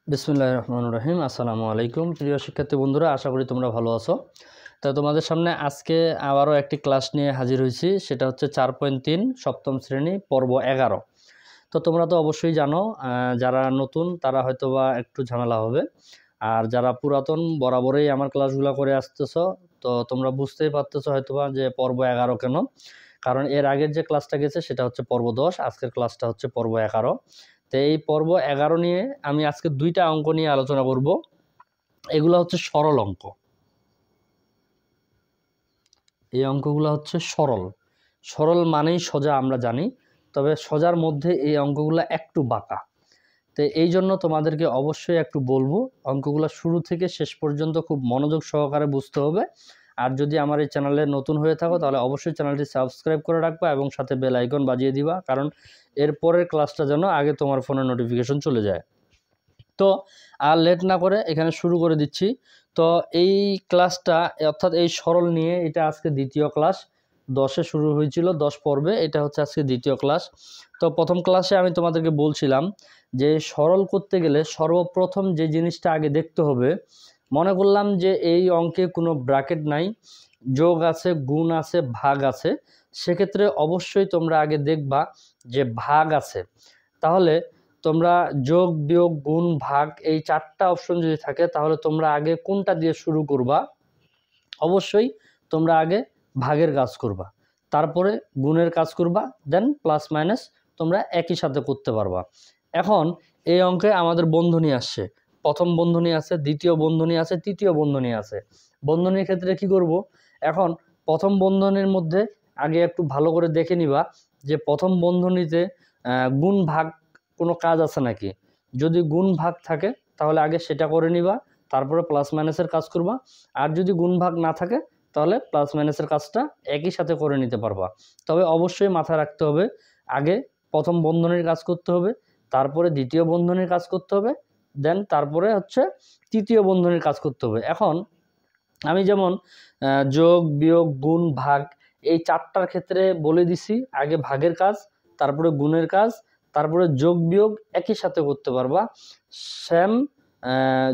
বিসমিল্লাহির রহমানির রহিম। আসসালামু আলাইকুম প্রিয় শিক্ষার্থী বন্ধুরা, আশা করি তোমরা ভালো আছো। তো তোমাদের সামনে আজকে আবারও একটি ক্লাস নিয়ে হাজির হয়েছি, সেটা হচ্ছে 4.3 সপ্তম শ্রেণী পর্ব 11। তো তোমরা তো অবশ্যই জানো, যারা নতুন তারা হয়তো বা একটু ঝামেলা হবে, আর যারা পুরাতন বরাবরই আমার ক্লাসগুলো করে আসতেছো তো তোমরা বুঝতেই পারতেছো হয়তো বা যে পর্ব 11 কেন। কারণ এর আগের যে ক্লাসটা গেছে সেটা হচ্ছে পর্ব 10, আজকের ক্লাসটা হচ্ছে পর্ব 11। তো এই পর্ব 11 নিয়ে আমি আজকে দুইটা অঙ্ক নিয়ে আলোচনা করব। এগুলো হচ্ছে সরল অঙ্ক। এই অঙ্কগুলো হচ্ছে সরল। সরল মানেই সোজা, আমরা জানি, তবে সোজার মধ্যে এই অঙ্কগুলো একটু বাঁকা। তো এই জন্য তোমাদেরকে অবশ্যই একটু বলবো, অঙ্কগুলো শুরু থেকে শেষ পর্যন্ত খুব মনোযোগ সহকারে বুঝতে হবে। আর যদি আমার এই চ্যানেলে নতুন হয়ে থাকো তাহলে অবশ্যই চ্যানেলটি সাবস্ক্রাইব করে রাখবা এবং সাথে বেল আইকন বাজিয়ে দিবা, কারণ এরপরের ক্লাসটা যেন আগে তোমার ফোনে নোটিফিকেশন চলে যায়। তো আর লেট না করে এখানে শুরু করে দিচ্ছি। তো এই ক্লাসটা অর্থাৎ এই সরল নিয়ে এটা আজকে দ্বিতীয় ক্লাস। 10-এ শুরু হয়েছিল, 10 পর্বে, এটা হচ্ছে আজকে দ্বিতীয় ক্লাস। তো প্রথম ক্লাসে আমি তোমাদেরকে বলছিলাম যে সরল করতে গেলে সর্বপ্রথম যে জিনিসটা আগে দেখতে হবে, মনে করলাম যে এই অঙ্কে কোনো ব্র্যাকেট নাই, যোগ আছে, গুণ আছে, ভাগ আছে, সেক্ষেত্রে অবশ্যই তোমরা আগে দেখবা যে ভাগ আছে। তাহলে তোমরা যোগ, বিয়োগ, গুণ, ভাগ এই 4টা অপশন যদি থাকে তাহলে তোমরা আগে কোনটা দিয়ে শুরু করবা? অবশ্যই তোমরা আগে ভাগের কাজ করবা, তারপরে গুণের কাজ করবা, দেন প্লাস মাইনাস তোমরা একই সাথে করতে পারবা। এখন এই অঙ্কে আমাদের বন্ধনী আসছে, প্রথম বন্ধনী আছে, দ্বিতীয় বন্ধনী আছে, তৃতীয় বন্ধনী আছে। বন্ধনীর ক্ষেত্রে কি করব? এখন প্রথম বন্ধনীর মধ্যে আগে একটু ভালো করে দেখে নিবা যে প্রথম বন্ধনীতে গুণ ভাগ কোনো কাজ আছে নাকি। যদি গুণ ভাগ থাকে তাহলে আগে সেটা করে নিবা, তারপরে প্লাস মাইনাসের কাজ করবা। আর যদি গুণ ভাগ না থাকে তাহলে প্লাস মাইনাসের কাজটা একই সাথে করে নিতে পারবা। তবে অবশ্যই মাথায় রাখতে হবে, আগে প্রথম বন্ধনীর কাজ করতে হবে, তারপরে দ্বিতীয় বন্ধনীর কাজ করতে হবে, দেন তারপরে হচ্ছে তৃতীয় বন্ধনীর কাজ করতে হবে। এখন আমি যেমন যোগ, বিয়োগ, গুণ, ভাগ এই 4টার ক্ষেত্রে বলে দিছি আগে ভাগের কাজ, তারপরে গুণের কাজ, তারপরে যোগ বিয়োগ একই সাথে করতে পারবা। সেম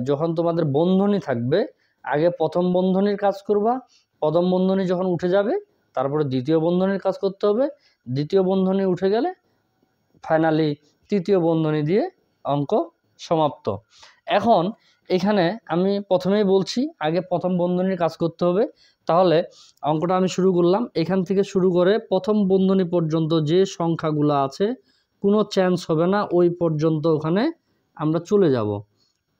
যখন তোমাদের বন্ধনী থাকবে, আগে প্রথম বন্ধনীর কাজ করবা, প্রথম বন্ধনী যখন উঠে যাবে তারপরে দ্বিতীয় বন্ধনীর কাজ করতে হবে, দ্বিতীয় বন্ধনী উঠে গেলে ফাইনালি তৃতীয় বন্ধনী দিয়ে অঙ্ক সমাপ্ত। এখন এখানে আমি প্রথমেই বলছি আগে প্রথম বন্ধনীর কাজ করতে হবে। তাহলে অঙ্কটা আমি শুরু করলাম, এখান থেকে শুরু করে প্রথম বন্ধনী পর্যন্ত যে সংখ্যাগুলো আছে কোনো চেঞ্জ হবে না, ওই পর্যন্ত ওখানে আমরা চলে যাব।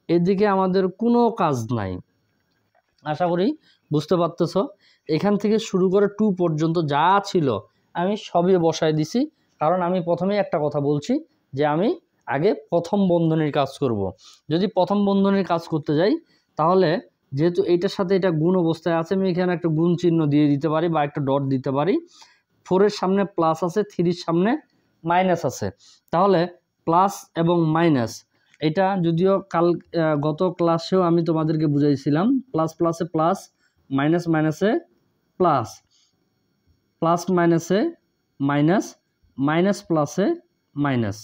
এদিকে আমাদের কোনো কাজ নাই, আশা করি বুঝতে পারতেছ। এখান থেকে শুরু করে 2 পর্যন্ত যা ছিল আমি সবই বসায় দিছি, কারণ আমি প্রথমেই একটা কথা বলছি যে আমি আগে প্রথম বন্ধনীর কাজ করব। যদি প্রথম বন্ধনীর কাজ করতে যাই তাহলে যেহেতু এইটার সাথে এটা গুণ অবস্থায় আছে, আমি এখানে একটা গুণ চিহ্ন দিয়ে দিতে পারি বা একটা ডট দিতে পারি। 4-এর সামনে প্লাস আছে, 3-এর সামনে মাইনাস আছে, তাহলে প্লাস এবং মাইনাস এটা যদিও গত ক্লাসেও আমি তোমাদেরকে বুঝাইছিলাম, প্লাস প্লাসে প্লাস, মাইনাস মাইনাসে প্লাস, প্লাস মাইনাসে মাইনাস, মাইনাস প্লাসে মাইনাস।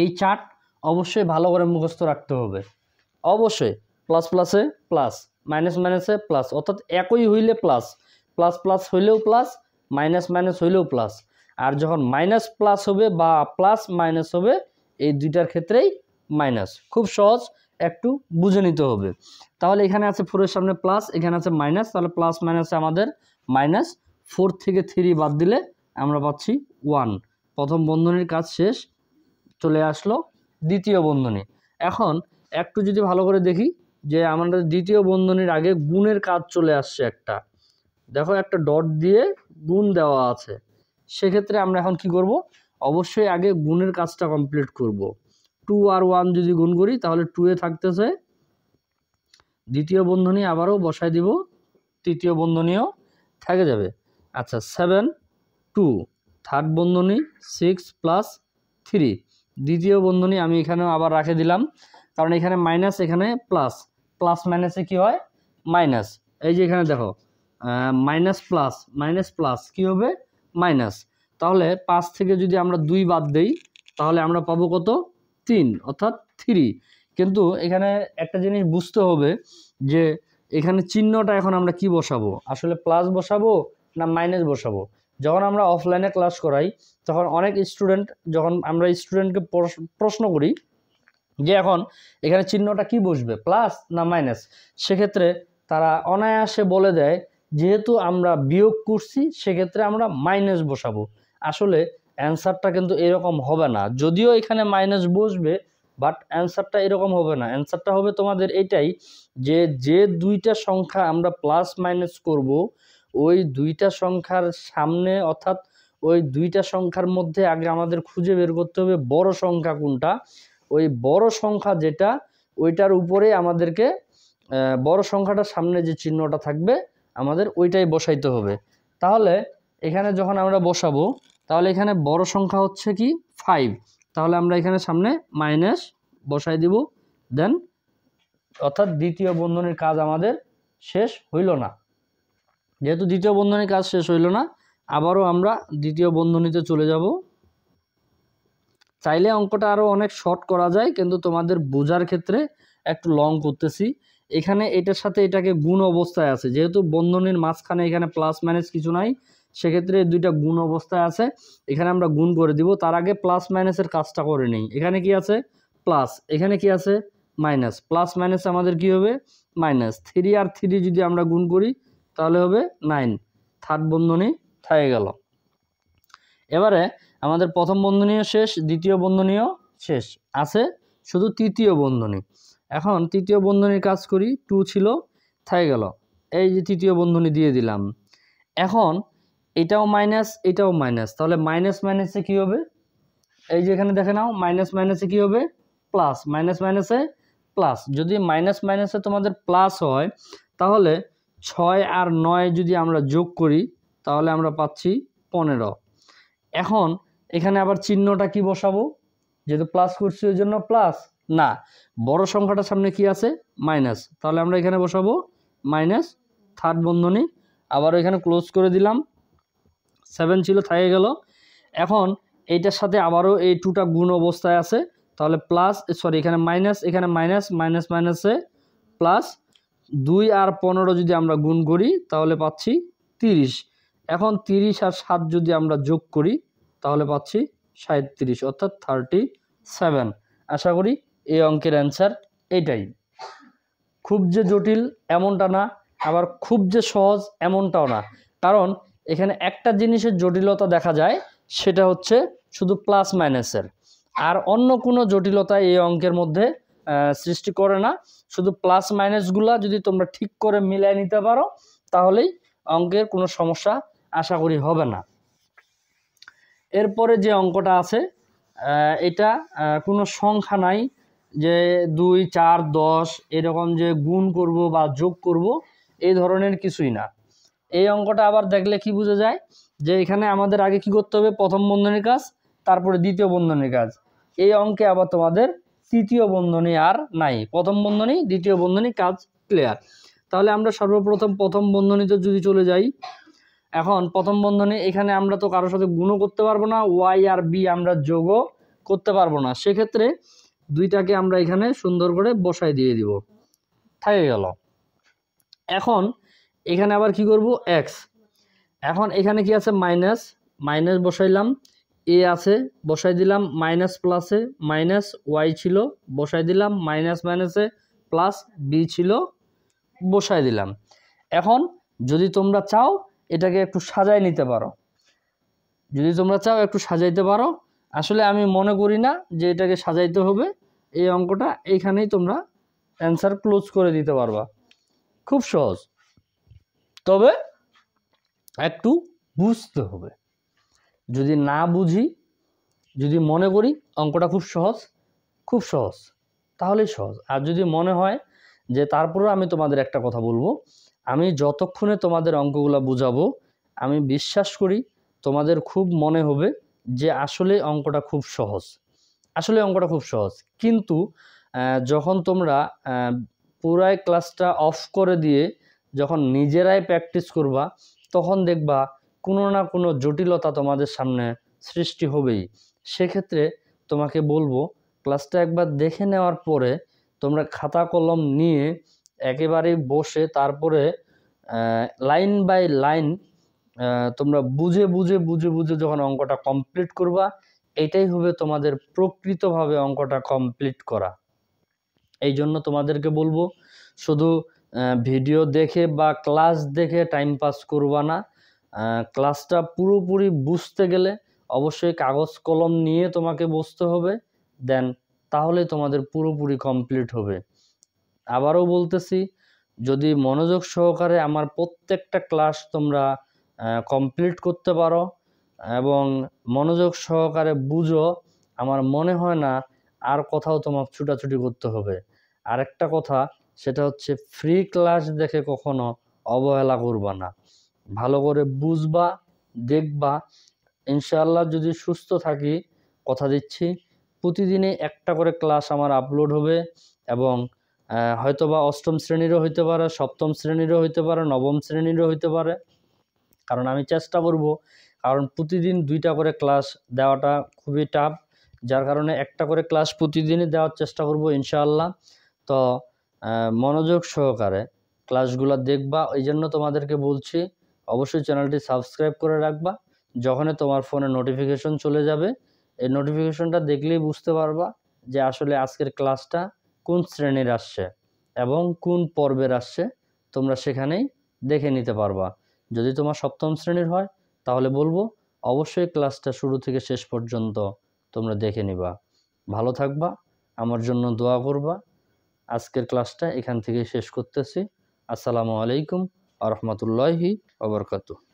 এই চার্ট অবশ্যই ভালো করে মুখস্থ রাখতে হবে। অবশ্যই প্লাস প্লাসে প্লাস, মাইনাস মাইনাসে প্লাস, অর্থাৎ একই হইলে প্লাস, প্লাস প্লাস হইলেও প্লাস, মাইনাস মাইনাস হইলেও প্লাস। আর যখন মাইনাস প্লাস হবে বা প্লাস মাইনাস হবে, এই দুইটার ক্ষেত্রেই মাইনাস। খুব সহজ, একটু বুঝে নিতে হবে। তাহলে এখানে আছে 4-এর সামনে প্লাস, এখানে আছে মাইনাস, তাহলে প্লাস মাইনাসে আমাদের মাইনাস, 4 থেকে 3 বাদ দিলে আমরা পাচ্ছি 1। প্রথম বন্ধনীর কাজ শেষ, চলে আসলো দ্বিতীয় বন্ধনী। এখন একটু যদি ভালো করে দেখি যে আমাদের দ্বিতীয় বন্ধনীর আগে গুণের কাজ চলে আসছে একটা, দেখো একটা ডট দিয়ে গুণ দেওয়া আছে। সেক্ষেত্রে আমরা এখন কি করব? অবশ্যই আগে গুণের কাজটা কমপ্লিট করব। 2 আর 1 যদি গুণ করি তাহলে 2-এ থাকতেছে, দ্বিতীয় বন্ধনী আবারও বসায় দিব, তৃতীয় বন্ধনীও থেকে যাবে। আচ্ছা 7, 2, থার্ড বন্ধনী 6 প্লাস 3, দ্বিতীয় বন্ধনী আমি এখানেও আবার রাখে দিলাম, কারণ এখানে মাইনাস এখানে প্লাস, প্লাস মাইনাসে কি হয়? মাইনাস। এই যে এখানে দেখো মাইনাস প্লাস, মাইনাস প্লাস কী হবে? মাইনাস। তাহলে 5 থেকে যদি আমরা 2 বাদ দেই তাহলে আমরা পাবো কত? 3, অর্থাৎ 3। কিন্তু এখানে একটা জিনিস বুঝতে হবে যে এখানে চিহ্নটা এখন আমরা কি বসাবো, আসলে প্লাস বসাবো না মাইনাস বসাবো। যখন আমরা অফলাইনে ক্লাস করাই তখন অনেক স্টুডেন্ট, যখন আমরা স্টুডেন্টকে প্রশ্ন করি যে এখন এখানে চিহ্নটা কি বসবে, প্লাস না মাইনাস, সেক্ষেত্রে তারা অনায়াসে বলে দেয় যেহেতু আমরা বিয়োগ করছি সেক্ষেত্রে আমরা মাইনাস বসাবো। আসলে অ্যান্সারটা কিন্তু এরকম হবে না, যদিও এখানে মাইনাস বসবে, বাট অ্যান্সারটা এরকম হবে না। অ্যান্সারটা হবে তোমাদের এটাই যে যে দুইটা সংখ্যা আমরা প্লাস মাইনাস করব ওই দুইটা সংখ্যার সামনে, অর্থাৎ ওই দুইটা সংখ্যার মধ্যে আগে আমাদের খুঁজে বের করতে হবে বড় সংখ্যা কোনটা। ওই বড় সংখ্যা যেটা ওইটার উপরে আমাদেরকে বড় সংখ্যাটার সামনে যে চিহ্নটা থাকবে আমাদের ওইটাই বসাইতে হবে। তাহলে এখানে যখন আমরা বসাবো তাহলে এখানে বড় সংখ্যা হচ্ছে কি 5, তাহলে আমরা এখানে সামনে মাইনাস বসাই দিব, দেন অর্থাৎ দ্বিতীয় বন্ধনীর কাজ আমাদের শেষ হইল না। যেহেতু দ্বিতীয় বন্ধনীর কাজ শেষ হইল না, আবারও আমরা দ্বিতীয় বন্ধনীতে চলে যাব। চাইলে অঙ্কটা আরও অনেক শর্ট করা যায়, কিন্তু তোমাদের বোঝার ক্ষেত্রে একটু লং করতেছি। এখানে এটার সাথে এটাকে গুণ অবস্থায় আছে, যেহেতু বন্ধনীর মাঝখানে এখানে প্লাস মাইনাস কিছু নাই, সেক্ষেত্রে এই দুইটা গুণ অবস্থায় আছে, এখানে আমরা গুণ করে দিব। তার আগে প্লাস মাইনাসের কাজটা করে নেই। এখানে কি আছে প্লাস, এখানে কি আছে মাইনাস, প্লাস মাইনাস আমাদের কি হবে মাইনাস। 3 আর 3 যদি আমরা গুণ করি তাহলে হবে 9, থার্ড বন্ধনী থেকে গেল। এবারে আমাদের প্রথম বন্ধনীও শেষ, দ্বিতীয় বন্ধনীও শেষ, আছে শুধু তৃতীয় বন্ধনী। এখন তৃতীয় বন্ধনীর কাজ করি, 2 ছিল থেকে গেল, এই যে তৃতীয় বন্ধনী দিয়ে দিলাম। এখন এটাও মাইনাস এটাও মাইনাস, তাহলে মাইনাস মাইনাসে কি হবে, এই যে এখানে দেখে নাও মাইনাস মাইনাসে কি হবে প্লাস, মাইনাস মাইনাসে প্লাস। যদি মাইনাস মাইনাসে তোমাদের প্লাস হয় তাহলে 6 আর 9 যদি আমরা যোগ করি তাহলে আমরা পাচ্ছি 15। এখন এখানে আবার চিহ্নটা কি বসাবো, যেহেতু প্লাস করছি ওই জন্য প্লাস না, বড় সংখ্যাটার সামনে কি আছে মাইনাস, তাহলে আমরা এখানে বসাবো মাইনাস, থার্ড বন্ধনী আবার এখানে ক্লোজ করে দিলাম। 7 ছিল থেকে গেল। এখন এইটার সাথে আবারও এই 2টা গুণ অবস্থায় আছে, তাহলে প্লাস এখানে মাইনাস, এখানে মাইনাস, মাইনাস মাইনাসে প্লাস। 2 আর 15 যদি আমরা গুণ করি তাহলে পাচ্ছি 30। এখন 30 আর 7 যদি আমরা যোগ করি তাহলে পাচ্ছি 37, অর্থাৎ 37। আশা করি এই অঙ্কের অ্যান্সার এটাই। খুব যে জটিল এমনটা না, আবার খুব যে সহজ এমনটাও না, কারণ এখানে একটা জিনিসের জটিলতা দেখা যায়, সেটা হচ্ছে শুধু প্লাস মাইনাসের, আর অন্য কোনো জটিলতা এই অঙ্কের মধ্যে সৃষ্টি করে না। শুধু প্লাস মাইনাসগুলা যদি তোমরা ঠিক করে মিলাই নিতে পারো তাহলেই অঙ্কের কোনো সমস্যা আশা করি হবে না। এরপরে যে অঙ্কটা আছে এটা কোনো সংখ্যা নাই যে 2, 4, 10 এরকম যে গুণ করব বা যোগ করব, এই ধরনের কিছুই না। এই অঙ্কটা আবার দেখলে কি বোঝা যায় যে এখানে আমাদের আগে কি করতে হবে, প্রথম বন্ধনীর কাজ, তারপরে দ্বিতীয় বন্ধনীর কাজ। এই অঙ্কে আবার তোমাদের তৃতীয় বন্ধনী আর নাই, প্রথম বন্ধনী দ্বিতীয় বন্ধনী, কাজ ক্লিয়ার। তাহলে আমরা সর্বপ্রথম প্রথম বন্ধনীতে যদি চলে যাই, এখন প্রথম বন্ধনী এখানে আমরা তো কারোর সাথে গুণও করতে পারবো না, ওয়াই আর বি আমরা যোগও করতে পারবো না, সেক্ষেত্রে দুইটাকে আমরা এখানে সুন্দর করে বসাই দিয়ে দিব, থেকে গেল। এখন এখানে আবার কি করব এক্স, এখন এখানে কি আছে মাইনাস, মাইনাস বসাইলাম, এ আছে বসাই দিলাম, মাইনাস প্লাসে মাইনাস ওয়াই ছিল বসাই দিলাম, মাইনাস মাইনাসে প্লাস বি ছিল বসাই দিলাম। এখন যদি তোমরা চাও এটাকে একটু সাজাই নিতে পারো, যদি তোমরা চাও একটু সাজাইতে পারো। আসলে আমি মনে করি না যে এটাকে সাজাইতে হবে, এই অঙ্কটা এইখানেই তোমরা অ্যান্সার ক্লোজ করে দিতে পারবা, খুব সহজ। তবে একটু বুঝতে হবে, যদি না বুঝি, যদি মনে করি অঙ্কটা খুব সহজ, খুব সহজ, তাহলেই সহজ। আর যদি মনে হয় যে তারপরেও আমি তোমাদের একটা কথা বলবো, আমি যতক্ষণে তোমাদের অঙ্কগুলো বুঝাবো আমি বিশ্বাস করি তোমাদের খুব মনে হবে যে আসলে অঙ্কটা খুব সহজ, আসলে অঙ্কটা খুব সহজ। কিন্তু যখন তোমরা পুরাই ক্লাসটা অফ করে দিয়ে যখন নিজেরাই প্র্যাকটিস করবা তখন দেখবা কোনো না কোনো জটিলতা তোমাদের সামনে সৃষ্টি হবেই। সেক্ষেত্রে তোমাকে বলবো ক্লাসটা একবার দেখে নেওয়ার পরে তোমরা খাতা কলম নিয়ে একেবারে বসে তারপরে লাইন বাই লাইন তোমরা বুঝে বুঝে বুঝে বুঝে যখন অঙ্কটা কমপ্লিট করবা, এটাই হবে তোমাদের প্রকৃতভাবে অঙ্কটা কমপ্লিট করা। এই জন্য তোমাদেরকে বলবো, শুধু ভিডিও দেখে বা ক্লাস দেখে টাইম পাস করবা না। ক্লাসটা পুরোপুরি বুঝতে গেলে অবশ্যই কাগজ কলম নিয়ে তোমাকে বসতে হবে, দেন তাহলে তোমাদের পুরোপুরি কমপ্লিট হবে। আবারও বলতেছি, যদি মনোযোগ সহকারে আমার প্রত্যেকটা ক্লাস তোমরা কমপ্লিট করতে পারো এবং মনোযোগ সহকারে বুঝো, আমার মনে হয় না আর কোথাও তোমার ছুটাছুটি করতে হবে। আরেকটা কথা, সেটা হচ্ছে ফ্রি ক্লাস দেখে কখনো অবহেলা করবা না, ভালো করে বুঝবা, দেখবা। ইনশাআল্লাহ যদি সুস্থ থাকি, কথা দিচ্ছি প্রতিদিনই একটা করে ক্লাস আমার আপলোড হবে এবং হয়তোবা অষ্টম শ্রেণীরও হইতে পারে, সপ্তম শ্রেণীরও হইতে পারে, নবম শ্রেণীরও হইতে পারে। কারণ আমি চেষ্টা করব, কারণ প্রতিদিন 2টা করে ক্লাস দেওয়াটা খুবই টাফ, যার কারণে একটা করে ক্লাস প্রতিদিনই দেওয়ার চেষ্টা করব ইনশাআল্লাহ। তো মনোযোগ সহকারে ক্লাসগুলো দেখবা। এই জন্য তোমাদেরকে বলছি, অবশ্যই চ্যানেলটি সাবস্ক্রাইব করে রাখবা। যখনই তোমার ফোনে নোটিফিকেশন চলে যাবে, এই নোটিফিকেশনটা দেখলেই বুঝতে পারবা যে আসলে আজকের ক্লাসটা কোন শ্রেণীর আসছে এবং কোন পর্বের আসছে, তোমরা সেখানেই দেখে নিতে পারবা। যদি তোমার সপ্তম শ্রেণীর হয় তাহলে বলবো অবশ্যই ক্লাসটা শুরু থেকে শেষ পর্যন্ত তোমরা দেখে নিবা। ভালো থাকবা, আমার জন্য দোয়া করবা। আজকের ক্লাসটা এখান থেকে শেষ করতেছি। আসসালামু আলাইকুম ওয়া রাহমাতুল্লাহি ওয়া বারাকাতুহু।